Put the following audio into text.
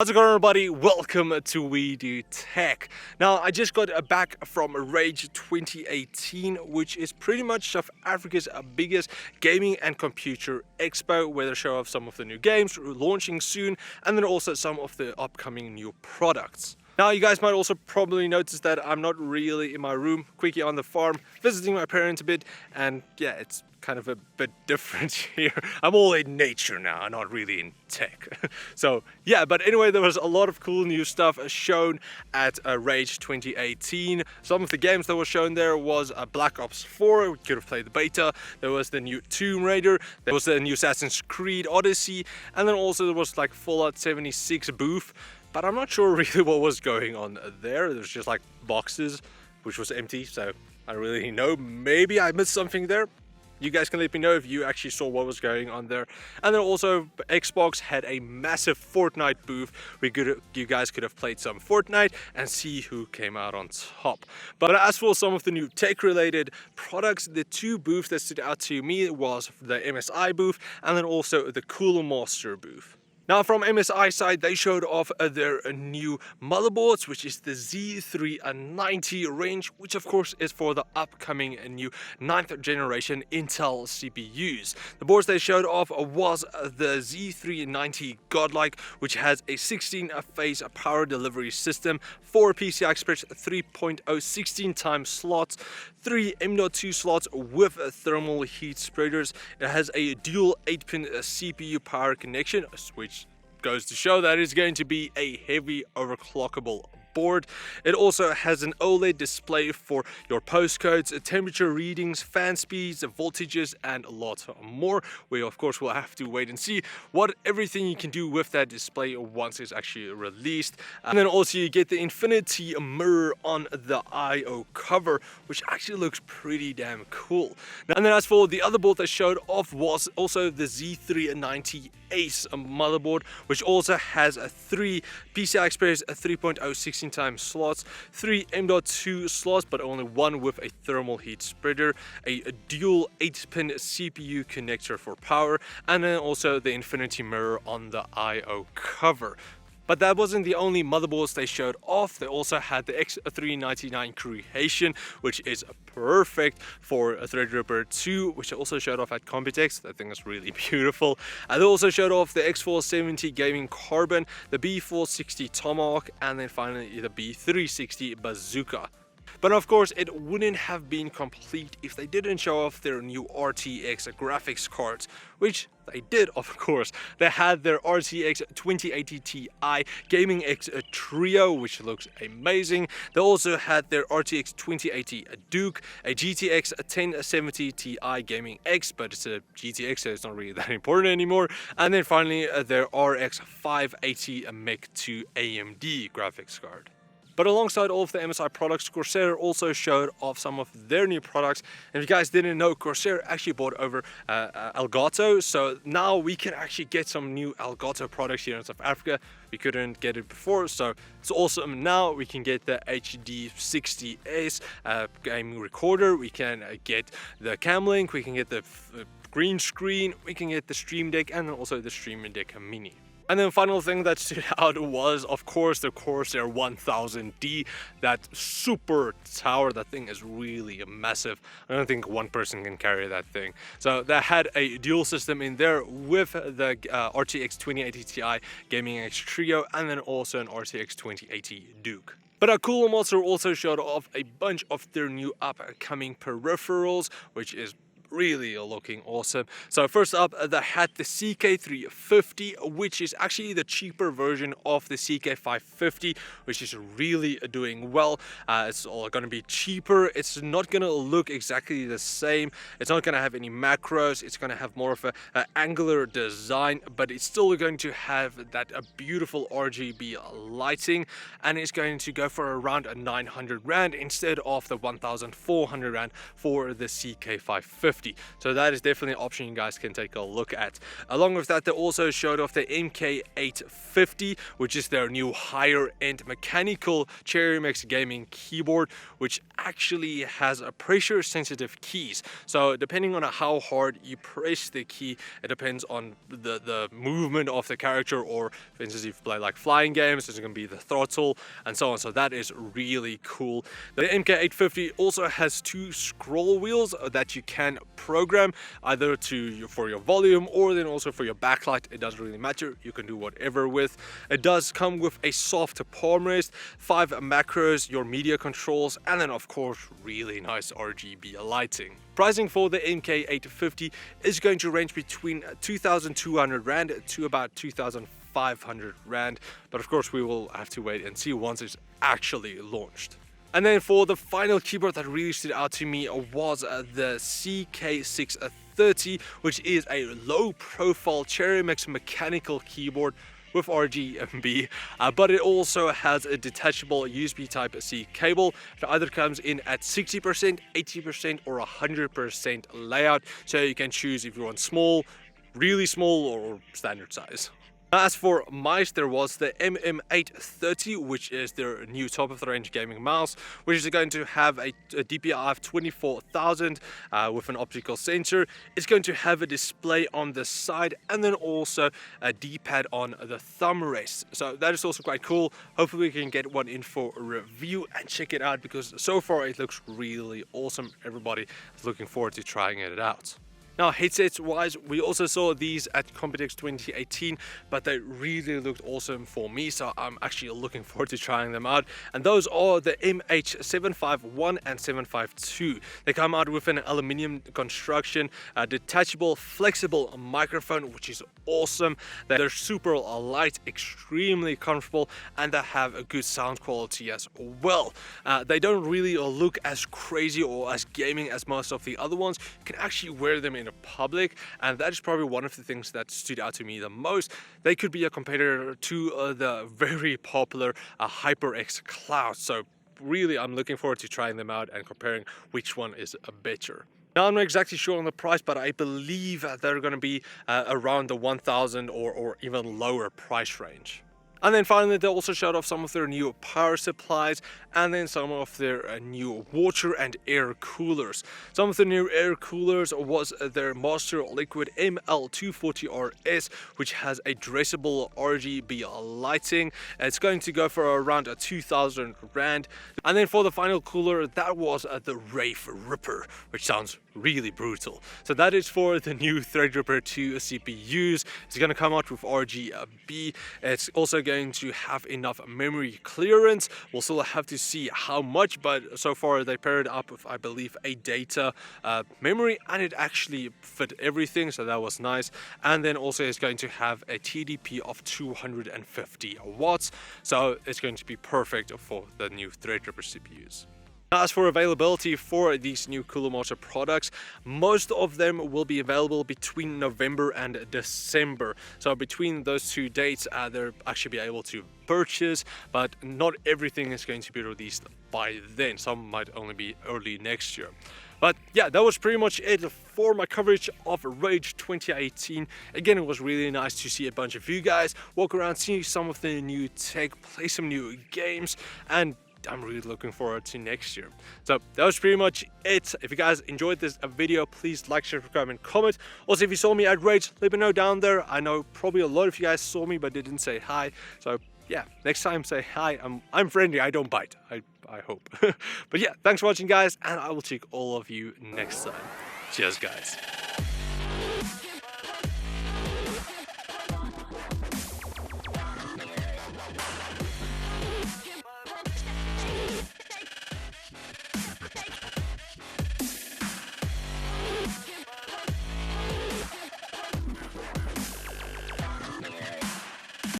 How's it going, everybody? Welcome to We Do Tech. Now, I just got back from rAge 2018, which is pretty much South Africa's biggest gaming and computer expo, where they show off some of the new games launching soon, and then also some of the upcoming new products. Now, you guys might also probably notice that I'm not really in my room, quickie on the farm, visiting my parents a bit, and yeah, it's kind of a bit different here. I'm all in nature now, not really in tech. So yeah, but anyway, there was a lot of cool new stuff shown at rAge 2018. Some of the games that were shown there was Black Ops 4, we could have played the beta. There was the new Tomb Raider, there was the new Assassin's Creed Odyssey, and then also there was like Fallout 76 booth. But I'm not sure really what was going on there. There's just like boxes, which was empty, so I don't really know. Maybe I missed something there. You guys can let me know if you actually saw what was going on there. And then also Xbox had a massive Fortnite booth. You guys could have played some Fortnite and see who came out on top. But as for some of the new tech related products, the two booths that stood out to me was the MSI booth and then also the Cooler Master booth. Now, from MSI side, they showed off their new motherboards, which is the Z390 range, which of course is for the upcoming new 9th generation Intel CPUs. The boards they showed off was the Z390 Godlike, which has a 16-phase power delivery system, 4 PCI Express 3.0 16 times slots, 3 M.2 slots with thermal heat spreaders. It has a dual 8-pin CPU power connection, which goes to show that it's going to be a heavy overclockable board. It also has an OLED display for your postcodes, temperature readings, fan speeds, voltages, and a lot more. We of course will have to wait and see what everything you can do with that display once it's actually released. And then also you get the infinity mirror on the I/O cover, which actually looks pretty damn cool. And then as for the other board that showed off was also the Z390 Ace motherboard, which also has a 3 PCI Express 3.0 16 times slots, 3 M.2 slots, but only one with a thermal heat spreader, a dual 8-pin CPU connector for power, and then also the infinity mirror on the I/O cover. But that wasn't the only motherboards they showed off. They also had the X399 Creation, which is perfect for a Threadripper 2, which also showed off at Computex. That thing is really beautiful. And they also showed off the X470 Gaming Carbon, the B460 Tomahawk, and then finally the B360 Bazooka. But of course, it wouldn't have been complete if they didn't show off their new RTX graphics cards, which they did, of course. They had their RTX 2080 Ti Gaming X Trio, which looks amazing. They also had their RTX 2080 Duke, a GTX 1070 Ti Gaming X, but it's a GTX, so it's not really that important anymore. And then finally, their RX 580 Mech2 AMD graphics card. But alongside all of the MSI products, Corsair also showed off some of their new products. And if you guys didn't know, Corsair actually bought over Elgato. So now we can actually get some new Elgato products here in South Africa. We couldn't get it before, so it's awesome. Now we can get the HD60S gaming recorder. We can get the Camlink. We can get the green screen. We can get the Stream Deck and also the Stream Deck Mini. And then final thing that stood out was, of course, the Corsair 1000D, that super tower. That thing is really massive. I don't think one person can carry that thing. So that had a dual system in there with the RTX 2080 Ti Gaming X Trio and then also an RTX 2080 Duke. But Cooler Master also showed off a bunch of their new upcoming peripherals, which is really looking awesome. So first up, they had the CK350, which is actually the cheaper version of the CK550, which is really doing well. It's all going to be cheaper. It's not going to look exactly the same. It's not going to have any macros. It's going to have more of a angular design, but it's still going to have that beautiful RGB lighting, and it's going to go for around 900 Rand instead of the 1,400 Rand for the CK550. MK850. So that is definitely an option you guys can take a look at. Along with that, they also showed off the MK850, which is their new higher end mechanical Cherry Mix gaming keyboard, which actually has a pressure sensitive keys. So depending on how hard you press the key, it depends on the movement of the character, or for instance, if you play like flying games, it's going to be the throttle and so on. So that is really cool. The MK850 also has two scroll wheels that you can program either for your volume or then also for your backlight. It doesn't really matter, you can do whatever with. It does come with a soft palm rest, 5 macros, your media controls, and then of course really nice RGB lighting. Pricing for the MK850 is going to range between 2,200 Rand to about 2,500 Rand, but of course we will have to wait and see once it's actually launched. And then for the final keyboard that really stood out to me was the CK630, which is a low profile Cherry Mix mechanical keyboard with RGB, but it also has a detachable USB Type-C cable. It either comes in at 60%, 80% or 100% layout, so you can choose if you want small, really small, or standard size. As for mice, there was the MM830, which is their new top of the range gaming mouse, which is going to have a DPI of 24,000 with an optical sensor. It's going to have a display on the side and then also a D-pad on the thumb rest. So that is also quite cool. Hopefully we can get one in for a review and check it out, because so far it looks really awesome. Everybody is looking forward to trying it out. Now, headsets wise, we also saw these at Computex 2018, but they really looked awesome for me, so I'm actually looking forward to trying them out. And those are the MH751 and 752. They come out with an aluminium construction, a detachable, flexible microphone, which is awesome. They're super light, extremely comfortable, and they have a good sound quality as well. They don't really look as crazy or as gaming as most of the other ones. You can actually wear them in public, and that is probably one of the things that stood out to me the most. They could be a competitor to the very popular HyperX Cloud. So really, I'm looking forward to trying them out and comparing which one is better. Now, I'm not exactly sure on the price, but I believe they're going to be around the 1,000 or even lower price range. And then finally, they also showed off some of their new power supplies and then some of their new water and air coolers. Some of the new air coolers was their Master Liquid ML240RS, which has addressable RGB lighting. It's going to go for around 2,000 Rand. And then for the final cooler, that was the rAge Ripper, which sounds really brutal. So that is for the new Threadripper 2 CPUs. It's going to come out with RGB. It's also going to have enough memory clearance. We'll still have to see how much, but so far they paired up with, I believe, a data memory, and it actually fit everything, so that was nice. And then also it's going to have a TDP of 250 watts, so it's going to be perfect for the new Threadripper CPUs. As for availability for these new Cooler Master products, most of them will be available between November and December. So between those two dates, they'll actually be able to purchase, but not everything is going to be released by then. Some might only be early next year. But yeah, that was pretty much it for my coverage of rAge 2018. Again, it was really nice to see a bunch of you guys walk around, see some of the new tech, play some new games, and I'm really looking forward to next year. So that was pretty much it. If you guys enjoyed this video, please like, share, subscribe, and comment. Also, if you saw me at rAge, let me know down there. I know probably a lot of you guys saw me but didn't say hi. So yeah, next time say hi. I'm friendly, I don't bite. I hope. But yeah, thanks for watching, guys, and I will check all of you next time. Cheers, guys.